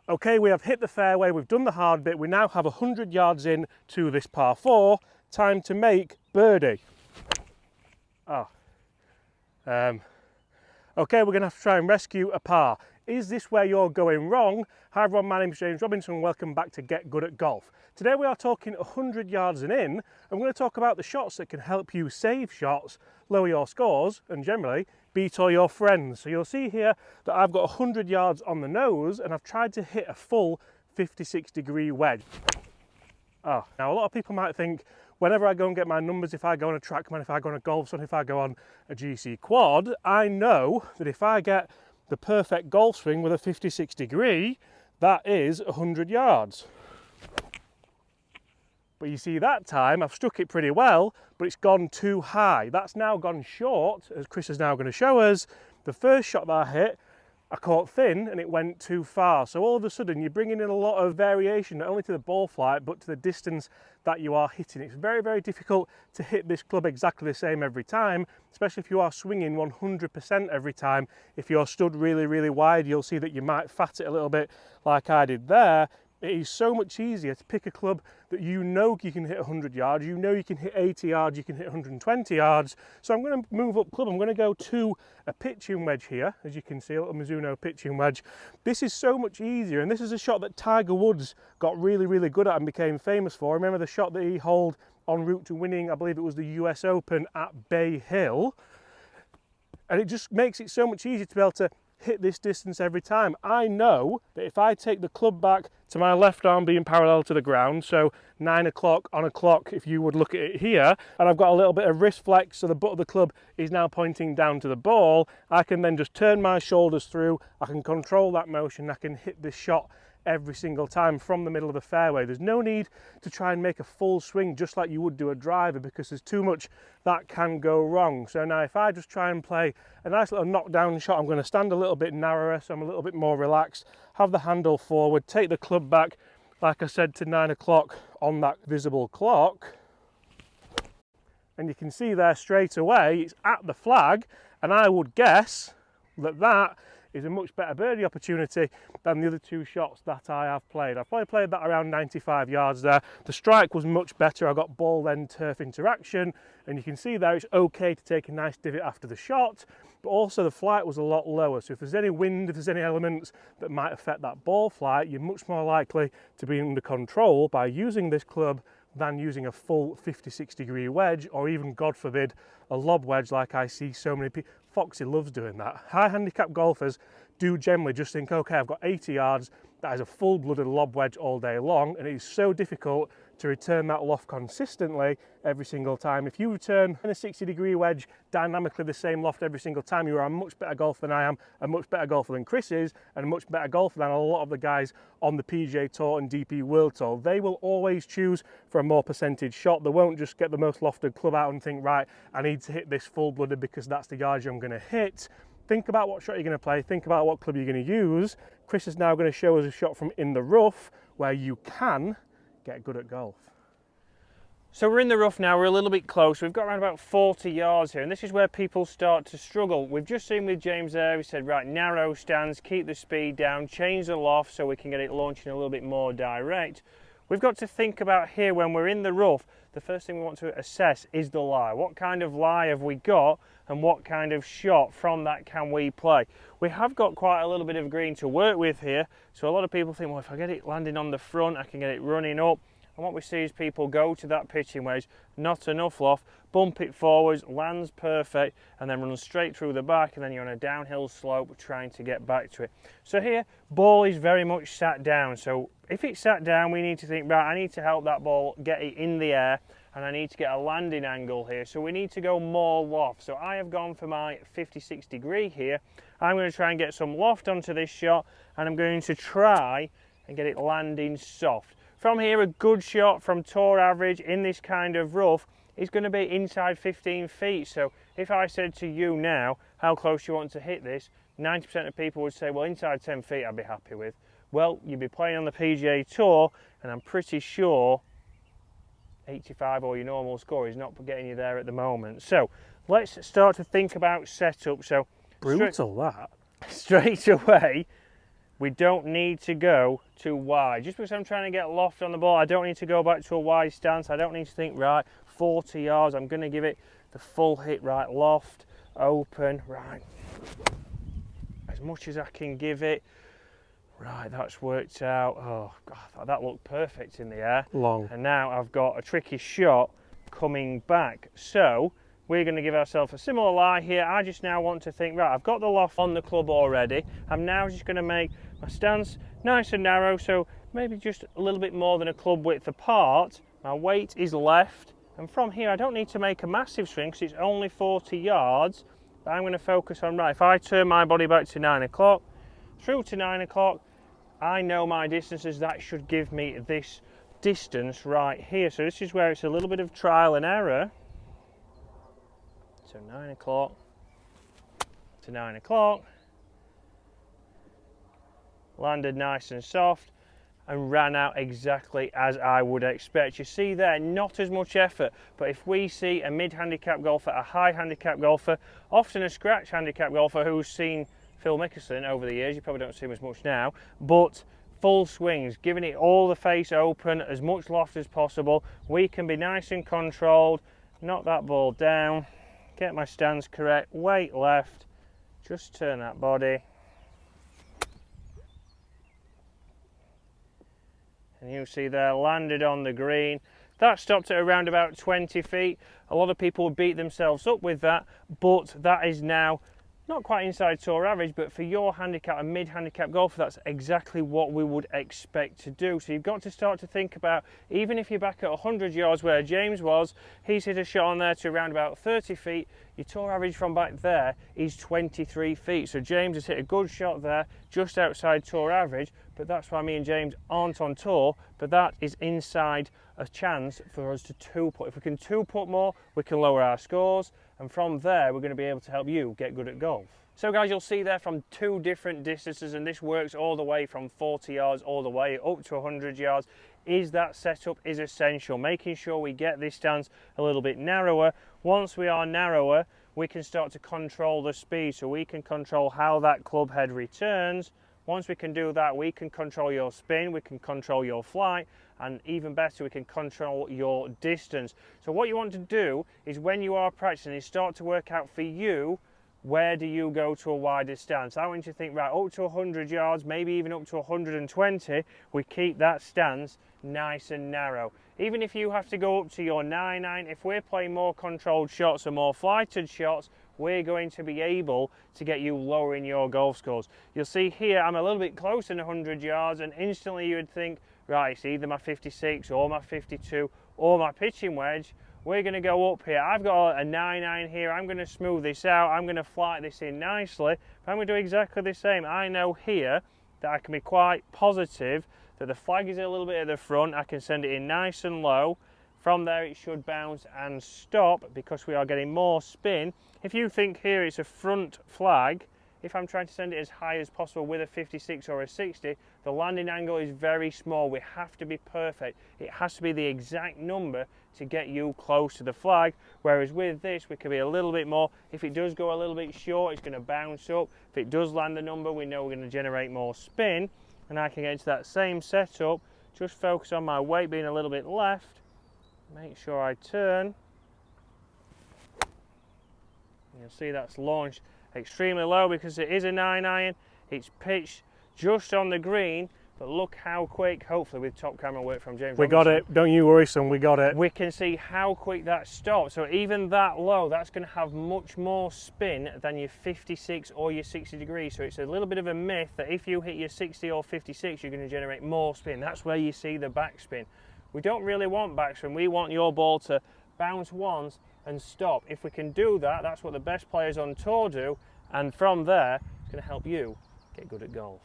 Okay, we have hit the fairway, we've done the hard bit, we now have 100 yards in to this par 4. Time to make birdie. Okay, we're going to have to try and rescue a par. Is this where you're going wrong? Hi everyone, my name is James Robinson and welcome back to Get Good at Golf. Today we are talking 100 yards and in, and we're going to talk about the shots that can help you save shots, lower your scores, and generally beat all your friends. So you'll see here that I've got 100 yards on the nose and I've tried to hit a full 56-degree wedge. Now a lot of people might think, whenever I go and get my numbers, if I go on a TrackMan, if I go on a Golfsun, if I go on a GC Quad, I know that if I get the perfect golf swing with a 56 degree, that is 100 yards. But you see that time, I've struck it pretty well, but it's gone too high. That's now gone short, as Chris is now going to show us. The first shot that I hit, I caught thin and it went too far. So all of a sudden you're bringing in a lot of variation, not only to the ball flight, but to the distance that you are hitting. It's very, very difficult to hit this club exactly the same every time, especially if you are swinging 100% every time. If you're stood really, really wide, you'll see that you might fat it a little bit like I did there. It is so much easier to pick a club that you know you can hit 100 yards, you know you can hit 80 yards, you can hit 120 yards. So I'm going to move up club, I'm going to go to a pitching wedge here, as you can see, a little Mizuno pitching wedge. This is so much easier, and this is a shot that Tiger Woods got really, really good at and became famous for. Remember the shot that he holed en route to winning, I believe it was the US Open at Bay Hill. And it just makes it so much easier to be able to hit this distance every time. I know that if I take the club back to my left arm being parallel to the ground, so 9 o'clock on a clock if you would look at it here, and I've got a little bit of wrist flex so the butt of the club is now pointing down to the ball, I can then just turn my shoulders through, I can control that motion, I can hit this shot every single time from the middle of the fairway. There's no need to try and make a full swing just like you would do a driver, because there's too much that can go wrong. So now if I just try and play a nice little knockdown shot, I'm going to stand a little bit narrower so I'm a little bit more relaxed, have the handle forward, take the club back, like I said, to 9 o'clock on that visible clock. And you can see there straight away it's at the flag, and I would guess that that is a much better birdie opportunity than the other two shots that I have played. I've probably played that around 95 yards there. The strike was much better. I got ball then turf interaction, and you can see there it's okay to take a nice divot after the shot, but also the flight was a lot lower. So if there's any wind, if there's any elements that might affect that ball flight, you're much more likely to be under control by using this club than using a full 56-degree wedge, or even, God forbid, a lob wedge like I see so many people. Foxy loves doing that. High handicap golfers do generally just think, okay, I've got 80 yards, that is a full-blooded lob wedge all day long, and it is so difficult to return that loft consistently every single time. If you return a 60-degree wedge dynamically the same loft every single time, you are a much better golfer than I am, a much better golfer than Chris is, and a much better golfer than a lot of the guys on the PGA Tour and DP World Tour. They will always choose for a more percentage shot. They won't just get the most lofted club out and think, right, I need to hit this full-blooded because that's the yardage I'm going to hit. Think about what shot you're going to play, think about what club you're going to use. Chris is now going to show us a shot from in the rough where you can get good at golf. So we're in the rough now, we're a little bit close, we've got around about 40 yards here, and this is where people start to struggle. We've just seen with James there, he said, right, narrow stance, keep the speed down, change the loft so we can get it launching a little bit more direct. We've got to think about here when we're in the rough, the first thing we want to assess is the lie. What kind of lie have we got, and what kind of shot from that can we play? We have got quite a little bit of green to work with here, so a lot of people think, well, if I get it landing on the front, I can get it running up. And what we see is people go to that pitching wedge, not enough loft, bump it forwards, lands perfect, and then run straight through the back, and then you're on a downhill slope trying to get back to it. So here, ball is very much sat down. So if it's sat down, we need to think, right, I need to help that ball get it in the air, and I need to get a landing angle here. So we need to go more loft. So I have gone for my 56 degree here. I'm going to try and get some loft onto this shot, and I'm going to try and get it landing soft. From here, a good shot from tour average in this kind of rough is going to be inside 15 feet. So if I said to you now, how close you want to hit this, 90% of people would say, well, inside 10 feet I'd be happy with. Well, you'd be playing on the PGA Tour, and I'm pretty sure 85 or your normal score is not getting you there at the moment. So let's start to think about setup. So Brutal that. straight away, we don't need to go too wide. Just because I'm trying to get loft on the ball, I don't need to go back to a wide stance. I don't need to think, right, 40 yards, I'm going to give it the full hit, right, loft, open, right, as much as I can give it. Right, that's worked out. Oh, God, that looked perfect in the air. Long. And now I've got a tricky shot coming back. So we're going to give ourselves a similar lie here. I just now want to think, right, I've got the loft on the club already. I'm now just going to make my stance nice and narrow, so maybe just a little bit more than a club width apart. My weight is left. And from here, I don't need to make a massive swing because it's only 40 yards. But I'm going to focus on, right, if I turn my body back to 9 o'clock, through to 9 o'clock, I know my distances. That should give me this distance right here. So this is where it's a little bit of trial and error. So 9 o'clock to 9 o'clock. Landed nice and soft and ran out exactly as I would expect. You see there, not as much effort, but if we see a mid-handicap golfer, a high-handicap golfer, often a scratch handicap golfer who's seen Phil Mickelson over the years, you probably don't see him as much now, but full swings, giving it all the face open, as much loft as possible. We can be nice and controlled, knock that ball down, get my stance correct, weight left, just turn that body. And you see there, landed on the green. That stopped at around about 20 feet. A lot of people would beat themselves up with that, but that is now not quite inside tour average, but for your handicap, a mid-handicap golfer, that's exactly what we would expect to do. So you've got to start to think about, even if you're back at 100 yards where James was, he's hit a shot on there to around about 30 feet. Your tour average from back there is 23 feet. So James has hit a good shot there, just outside tour average, but that's why me and James aren't on tour, but that is inside a chance for us to two-putt. If we can two-putt more, we can lower our scores, and from there, we're going to be able to help you get good at golf. So guys, you'll see there from two different distances, and this works all the way from 40 yards all the way up to 100 yards. That setup is essential, making sure we get this stance a little bit narrower. Once we are narrower, we can start to control the speed, so we can control how that club head returns. Once we can do that, we can control your spin, we can control your flight, and even better, we can control your distance. So what you want to do is, when you are practicing, is start to work out for you, where do you go to a wider stance? I want you to think, right, up to 100 yards, maybe even up to 120, we keep that stance nice and narrow. Even if you have to go up to your 9-9, if we're playing more controlled shots or more flighted shots, we're going to be able to get you lower in your golf scores. You'll see here, I'm a little bit closer than 100 yards, and instantly you would think, right, it's either my 56 or my 52 or my pitching wedge. We're going to go up here. I've got a 9-9 here. I'm going to smooth this out. I'm going to flight this in nicely. But I'm going to do exactly the same. I know here that I can be quite positive that the flag is a little bit at the front. I can send it in nice and low. From there it should bounce and stop because we are getting more spin. If you think here it's a front flag, if I'm trying to send it as high as possible with a 56 or a 60, the landing angle is very small. We have to be perfect. It has to be the exact number to get you close to the flag, whereas with this we can be a little bit more. If it does go a little bit short, it's going to bounce up. If it does land the number, we know we're going to generate more spin, and I can get into that same setup, just focus on my weight being a little bit left, make sure I turn. You'll see that's launched extremely low because it is a 9-iron. It's pitched just on the green, but look how quick, hopefully with top camera work from James We got it, don't you worry son, we got it. We can see how quick that stopped. So even that low, that's going to have much more spin than your 56 or your 60 degrees. So it's a little bit of a myth that if you hit your 60 or 56, you're going to generate more spin. That's where you see the backspin. We don't really want backspin. We want your ball to bounce once and stop. If we can do that, that's what the best players on tour do, and from there, it's going to help you get good at golf.